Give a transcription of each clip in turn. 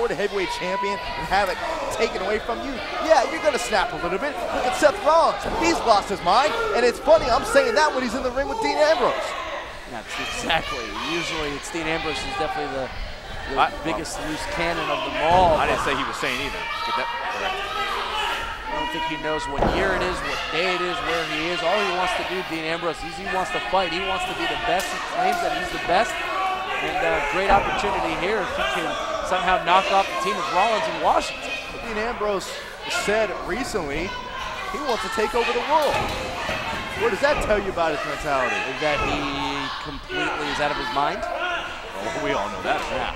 Florida heavyweight champion and have it taken away from you, yeah, you're gonna snap a little bit. Look at Seth Rollins. He's lost his mind, and it's funny, I'm saying that when he's in the ring with Dean Ambrose. That's exactly. Usually it's Dean Ambrose who's definitely the biggest loose cannon of them all. I didn't say he was saying either. Get that correct. I don't think he knows what year it is, what day it is, where he is. All he wants to do, Dean Ambrose, is he wants to fight. He wants to be the best. He claims that he's the best. And great opportunity here if he can somehow knock off the team of Rollins in Washington. Dean Ambrose said recently he wants to take over the world. What does that tell you about his mentality? Is that he completely is out of his mind? Well, we all know that. Yeah.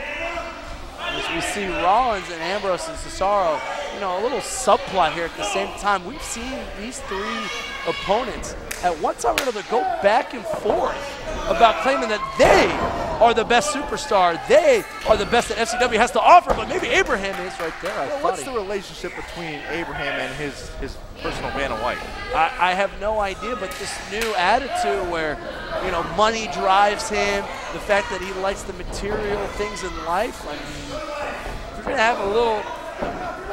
As we see Rollins and Ambrose and Cesaro, you know, a little subplot here at the same time. We've seen these three opponents at one time or another go back and forth about claiming that they are the best superstar. They are the best that FCW has to offer, but maybe Abraham is right there. Well, what's the relationship between Abraham and his personal Vanna White? I have no idea, but this new attitude where, you know, money drives him, the fact that he likes the material things in life. I mean, we're going to have a little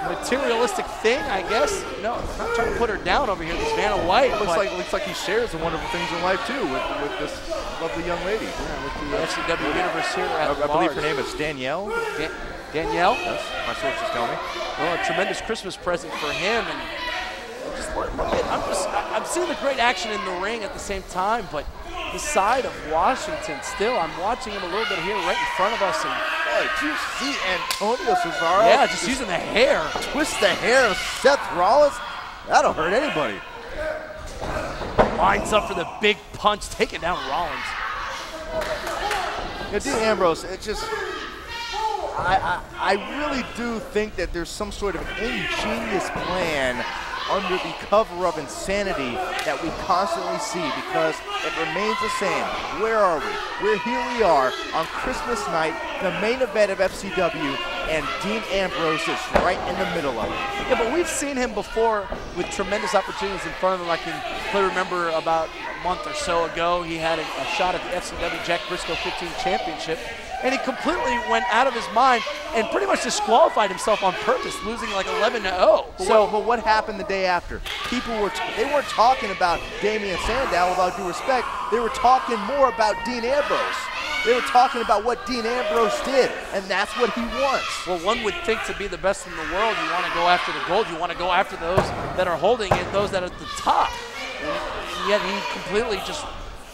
materialistic thing, I guess. No, I'm not trying to put her down over here, this Vanna White. Looks like he shares the wonderful things in life too with this lovely young lady. Yeah, with the FCW universe here at I believe her name is Danielle. Danielle? Yes, my sources tell me. Well, a tremendous Christmas present for him, and just look at, I'm seeing the great action in the ring at the same time, but the side of Washington still, I'm watching him a little bit here right in front of us. And did you see Antonio Cesaro? Yeah, just using the hair. Twist the hair of Seth Rollins. That'll hurt anybody. Lines up for the big punch, taking down Rollins. Yeah, Dean Ambrose, it's just, I really do think that there's some sort of ingenious plan under the cover of insanity that we constantly see, because it remains the same. Where are we? Here we are on Christmas night, the main event of FCW, and Dean Ambrose is right in the middle of it. Yeah, but we've seen him before with tremendous opportunities in front of him. I can clearly remember about a month or so ago, he had a shot at the FCW Jack Briscoe 15 Championship, and he completely went out of his mind and pretty much disqualified himself on purpose, losing like 11-0. But what happened the day after? People they weren't talking about Damian Sandow, with all due respect. They were talking more about Dean Ambrose. They were talking about what Dean Ambrose did, and that's what he wants. Well, one would think to be the best in the world, you want to go after the gold. You want to go after those that are holding it, those that are at the top. And yet he completely just,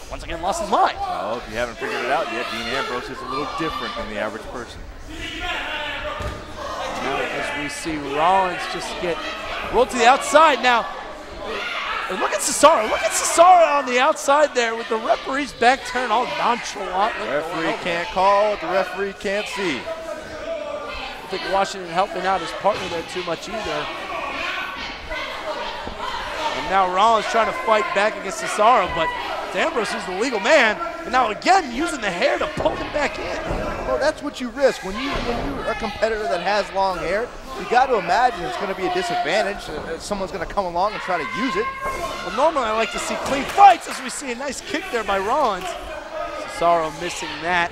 once again, lost his mind. Well, if you haven't figured it out yet, Dean Ambrose is a little different than the average person. Now, as we see Rollins just get rolled to the outside now. And look at Cesaro. Look at Cesaro on the outside there with the referee's back turned all nonchalant. The referee can't call what the referee can't see. I don't think Washington helping out his partner there too much either. And now Rollins trying to fight back against Cesaro, but Ambrose is the legal man. And now again using the hair to pull him back in. Well, that's what you risk. When you're a competitor that has long hair, you got to imagine it's going to be a disadvantage. Someone's going to come along and try to use it. Well, normally I like to see clean fights, as we see a nice kick there by Rollins. Cesaro missing that.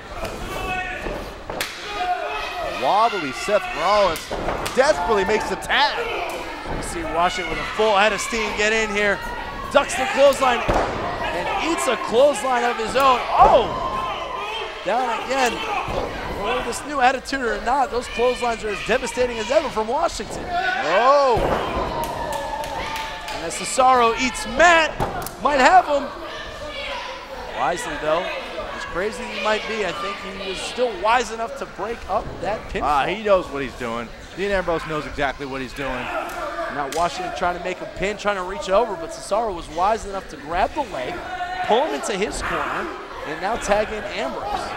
Wobbly Seth Rollins desperately makes the tag. We see Washington with a full head of steam get in here. Ducks the clothesline and eats a clothesline of his own. Oh! Down again. Well, this new attitude or not, those clotheslines are as devastating as ever from Washington. Oh! And as Cesaro eats Matt, might have him. Wisely though, as crazy as he might be, I think he was still wise enough to break up that pinfall. He knows what he's doing. Dean Ambrose knows exactly what he's doing. Now Washington trying to make a pin, trying to reach over, but Cesaro was wise enough to grab the leg, pull him into his corner, and now tag in Ambrose.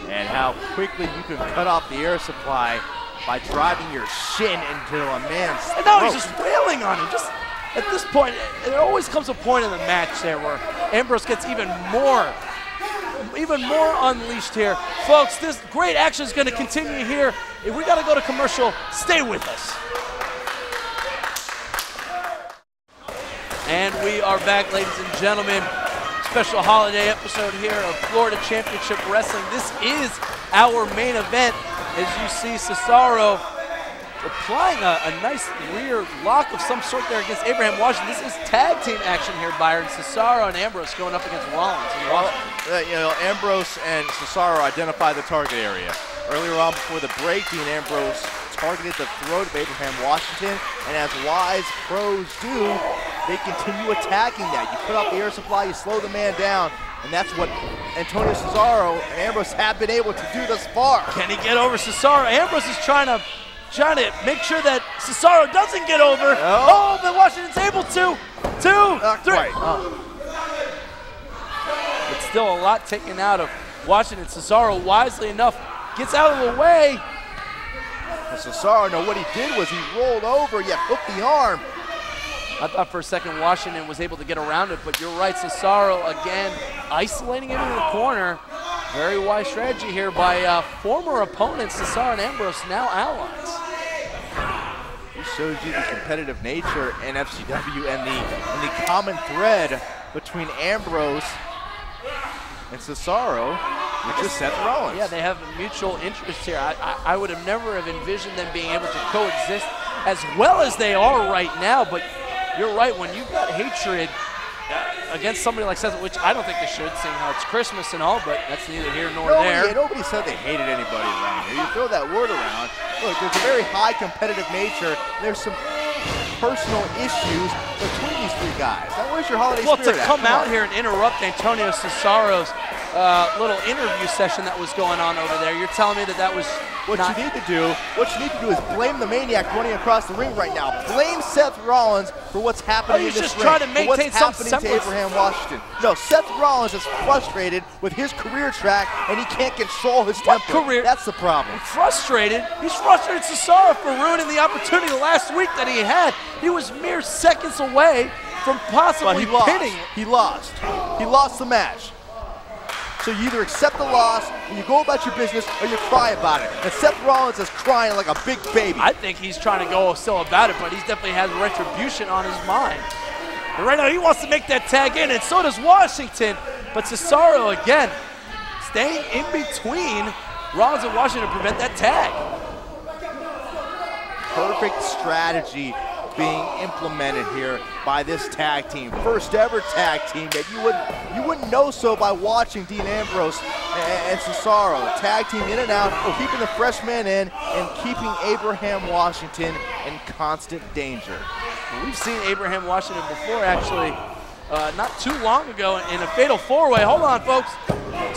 And how quickly you can cut off the air supply by driving your shin into a man's throat. And now he's just wailing on him. Just at this point, there always comes a point in the match there where Ambrose gets even more unleashed here. Folks, this great action is going to continue here. If we got to go to commercial, stay with us. And we are back, ladies and gentlemen. Special holiday episode here of Florida Championship Wrestling. This is our main event, as you see Cesaro applying a nice rear lock of some sort there against Abraham Washington. This is tag team action here, Byron. Cesaro and Ambrose going up against Rollins. Well, you know, Ambrose and Cesaro identify the target area. Earlier on before the break, Dean Ambrose targeted the throat of Abraham Washington, and as wise pros do, they continue attacking that. You put out the air supply, you slow the man down, and that's what Antonio Cesaro and Ambrose have been able to do thus far. Can he get over Cesaro? Ambrose is trying to make sure that Cesaro doesn't get over. Oh, but Washington's able to. 2, 3. Right. But still a lot taken out of Washington. Cesaro, wisely enough, gets out of the way. And Cesaro, no, what he did was he rolled over, yet hooked the arm. I thought for a second Washington was able to get around it, but you're right, Cesaro again isolating him in the corner. Very wise strategy here by former opponents, Cesaro and Ambrose, now allies. He shows you the competitive nature in FCW and the common thread between Ambrose and Cesaro, which is Seth Rollins. Yeah, they have a mutual interest here. I would have never have envisioned them being able to coexist as well as they are right now, but you're right, when you've got hatred against somebody like Seth, which I don't think they should, seeing how it's Christmas and all, but that's neither here nor there. Yeah, nobody said they hated anybody around here. You throw that word around. Look, there's a very high competitive nature. There's some personal issues between these three guys. Now, where's your holiday spirit to come out here and interrupt Antonio Cesaro's little interview session that was going on over there, you're telling me that was What you need to do is blame the maniac running across the ring right now. Blame Seth Rollins for what's happening in this ring. He's just trying to maintain some semblance. To Abraham Washington. No, Seth Rollins is frustrated with his career track, and he can't control his temper. Career? That's the problem. Frustrated? He's frustrated Cesaro for ruining the opportunity last week that he had. He was mere seconds away from possibly pinning. He lost. He lost the match. So you either accept the loss, and you go about your business, or you cry about it. And Seth Rollins is crying like a big baby. I think he's trying to go still about it, but he definitely has retribution on his mind. And right now he wants to make that tag in, and so does Washington. But Cesaro, again, staying in between Rollins and Washington to prevent that tag. Perfect strategy being implemented here by this tag team. First ever tag team that you wouldn't know so by watching Dean Ambrose and Cesaro. Tag team in and out, keeping the fresh man in and keeping Abraham Washington in constant danger. We've seen Abraham Washington before, actually, not too long ago in a fatal four-way. Hold on, folks.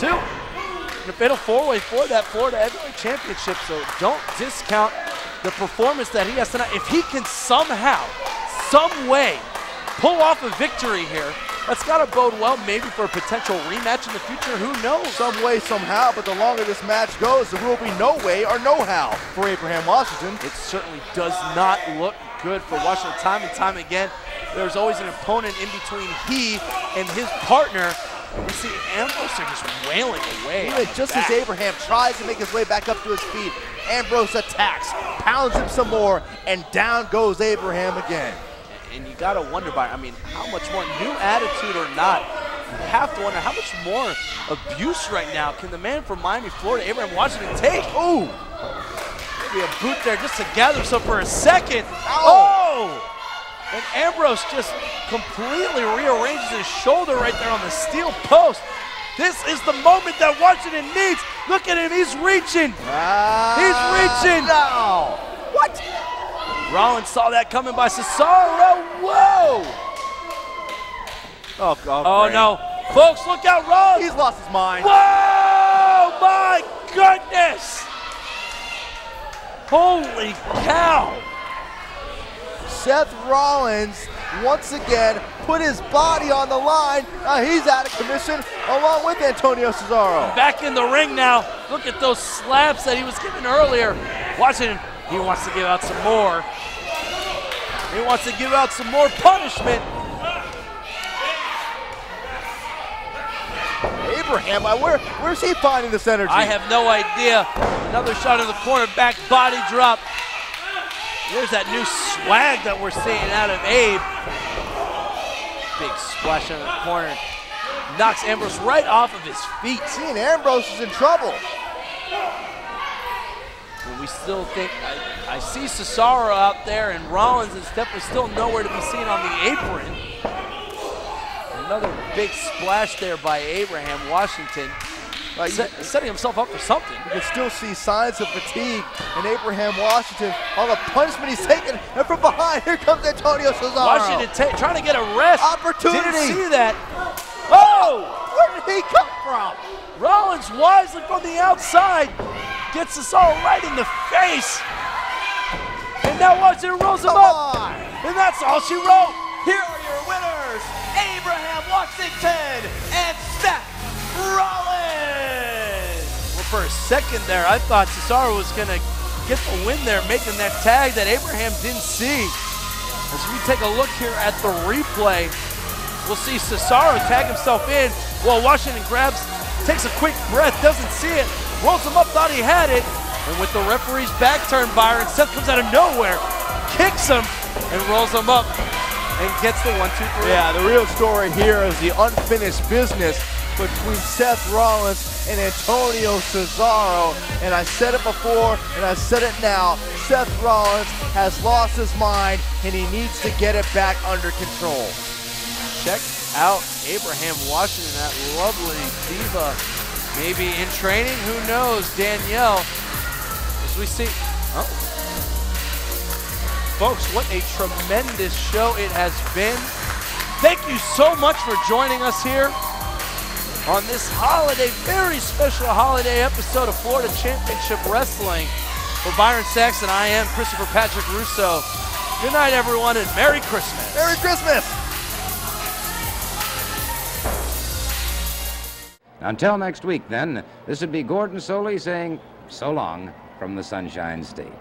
In a fatal four-way for that Florida Heavyweight Championship, so don't discount the performance that he has tonight. If he can somehow, some way, pull off a victory here, that's got to bode well maybe for a potential rematch in the future. Who knows? Some way, somehow, but the longer this match goes, there will be no way or no how for Abraham Washington. It certainly does not look good for Washington. Time and time again, there's always an opponent in between he and his partner. And we see Ambrose just wailing away. Even just as Abraham tries to make his way back up to his feet, Ambrose attacks, pounds him some more, and down goes Abraham again. And you gotta wonder, I mean, how much more, new attitude or not, you have to wonder how much more abuse right now can the man from Miami, Florida, Abraham Washington, take? Ooh! Maybe a boot there just to gather himself for a second. Oh! And Ambrose just completely rearranges his shoulder right there on the steel post. This is the moment that Washington needs. Look at him, he's reaching. He's reaching. No. What? Rollins saw that coming by Cesaro. Whoa. Oh no. Folks, look out, Rollins. He's lost his mind. Whoa, my goodness. Holy cow. Seth Rollins once again put his body on the line. Now he's out of commission along with Antonio Cesaro. Back in the ring now. Look at those slaps that he was giving earlier. Washington, he wants to give out some more. He wants to give out some more punishment. Abraham, where's he finding this energy? I have no idea. Another shot in the corner, back body drop. There's that new swag that we're seeing out of Abe. Big splash in the corner. Knocks Ambrose right off of his feet. Seeing Ambrose is in trouble. But we still think, I see Cesaro out there, and Rollins is definitely still nowhere to be seen on the apron. Another big splash there by Abraham Washington, setting himself up for something. You can still see signs of fatigue in Abraham Washington on the punishment he's taking, and from behind, here comes Antonio Cesaro. Washington trying to get a rest. Opportunity. Didn't see that. Oh! Where did he come from? Rollins wisely from the outside gets Cesaro right in the face. And now Washington rolls him up. And that's all she wrote. Here are your winners, Abraham Washington and Seth Rollins. Well, for a second there, I thought Cesaro was going to get the win there, making that tag that Abraham didn't see. As we take a look here at the replay, we'll see Cesaro tag himself in while Washington takes a quick breath, doesn't see it, rolls him up, thought he had it, and with the referee's back turned, Byron, Seth comes out of nowhere, kicks him, and rolls him up, and gets the 1, 2, 3. Yeah, the real story here is the unfinished business between Seth Rollins and Antonio Cesaro. And I said it before, and I said it now, Seth Rollins has lost his mind, and he needs to get it back under control. Check out Abraham Washington, that lovely diva. Maybe in training, who knows? Danielle, as we see. Oh. Folks, what a tremendous show it has been. Thank you so much for joining us here on this holiday, very special holiday episode of Florida Championship Wrestling. For Byron Saxon, I am Christopher Patrick Russo. Good night, everyone, and Merry Christmas. Merry Christmas. Until next week, then, this would be Gordon Soley saying so long from the Sunshine State.